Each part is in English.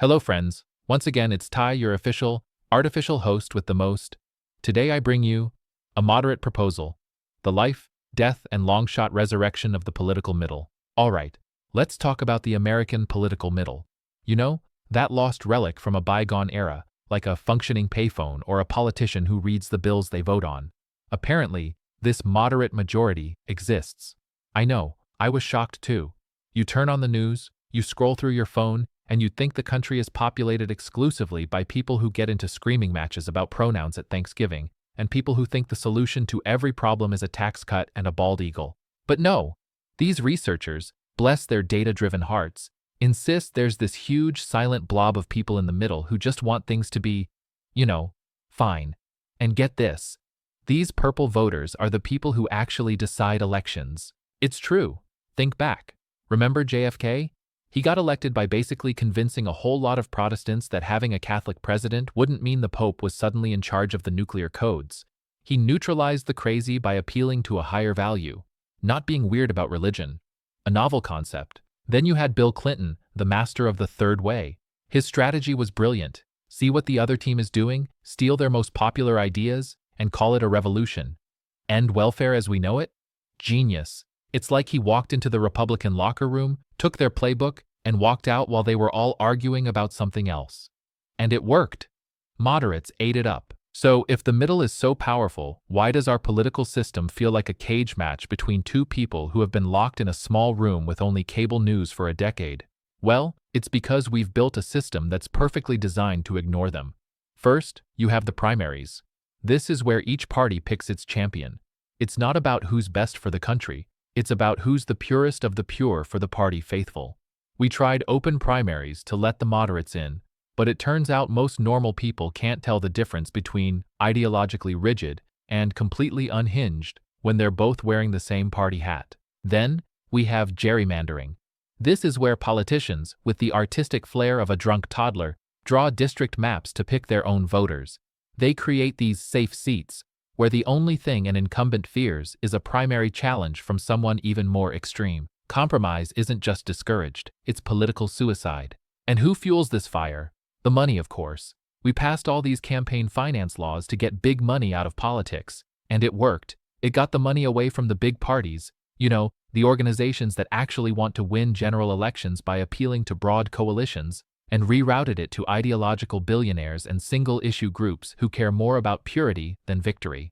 Hello friends, once again it's Ty, your official, artificial host with the most. Today I bring you a moderate proposal, the life, death, and long-shot resurrection of the political middle. Alright, let's talk about the American political middle. You know, that lost relic from a bygone era, like a functioning payphone or a politician who reads the bills they vote on. Apparently, this moderate majority exists. I know, I was shocked too. You turn on the news, you scroll through your phone, and you'd think the country is populated exclusively by people who get into screaming matches about pronouns at Thanksgiving, and people who think the solution to every problem is a tax cut and a bald eagle. But no, these researchers, bless their data-driven hearts, insist there's this huge silent blob of people in the middle who just want things to be, fine. And get this, these purple voters are the people who actually decide elections. It's true. Think back. Remember JFK? He got elected by basically convincing a whole lot of Protestants that having a Catholic president wouldn't mean the Pope was suddenly in charge of the nuclear codes. He neutralized the crazy by appealing to a higher value, not being weird about religion. A novel concept. Then you had Bill Clinton, the master of the third way. His strategy was brilliant. See what the other team is doing, steal their most popular ideas, and call it a revolution. End welfare as we know it? Genius. It's like he walked into the Republican locker room, took their playbook, and walked out while they were all arguing about something else. And it worked. Moderates ate it up. So if the middle is so powerful, why does our political system feel like a cage match between two people who have been locked in a small room with only cable news for a decade? Well, it's because we've built a system that's perfectly designed to ignore them. First, you have the primaries. This is where each party picks its champion. It's not about who's best for the country. It's about who's the purest of the pure for the party faithful. We tried open primaries to let the moderates in, but it turns out most normal people can't tell the difference between ideologically rigid and completely unhinged when they're both wearing the same party hat. Then, we have gerrymandering. This is where politicians, with the artistic flair of a drunk toddler, draw district maps to pick their own voters. They create these safe seats, where the only thing an incumbent fears is a primary challenge from someone even more extreme. Compromise isn't just discouraged, it's political suicide. And who fuels this fire? The money, of course. We passed all these campaign finance laws to get big money out of politics, and it worked. It got the money away from the big parties, the organizations that actually want to win general elections by appealing to broad coalitions, and rerouted it to ideological billionaires and single-issue groups who care more about purity than victory.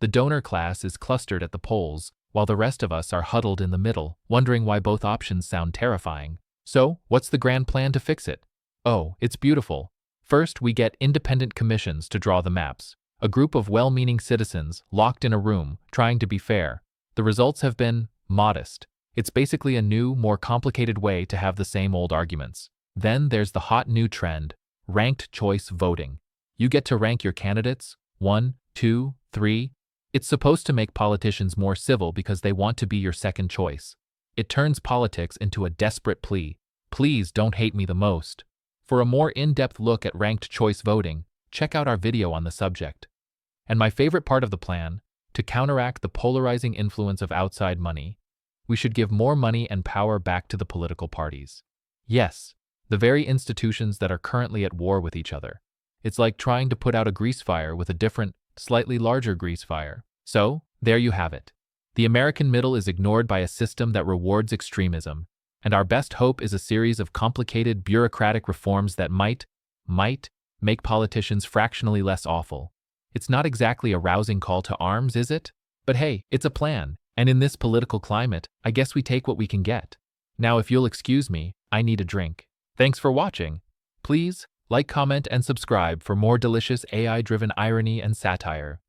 The donor class is clustered at the polls, while the rest of us are huddled in the middle, wondering why both options sound terrifying. So, what's the grand plan to fix it? Oh, it's beautiful. First, we get independent commissions to draw the maps. A group of well-meaning citizens locked in a room, trying to be fair. The results have been modest. It's basically a new, more complicated way to have the same old arguments. Then there's the hot new trend, ranked choice voting. You get to rank your candidates, 1, 2, 3. It's supposed to make politicians more civil because they want to be your second choice. It turns politics into a desperate plea. Please don't hate me the most. For a more in-depth look at ranked choice voting, check out our video on the subject. And my favorite part of the plan, to counteract the polarizing influence of outside money, we should give more money and power back to the political parties. Yes, the very institutions that are currently at war with each other. It's like trying to put out a grease fire with a different, slightly larger grease fire. So, there you have it. The American middle is ignored by a system that rewards extremism, and our best hope is a series of complicated bureaucratic reforms that might make politicians fractionally less awful. It's not exactly a rousing call to arms, is it? But hey, it's a plan, and in this political climate, I guess we take what we can get. Now if you'll excuse me, I need a drink. Thanks for watching. Please, like, comment, and subscribe for more delicious AI-driven irony and satire.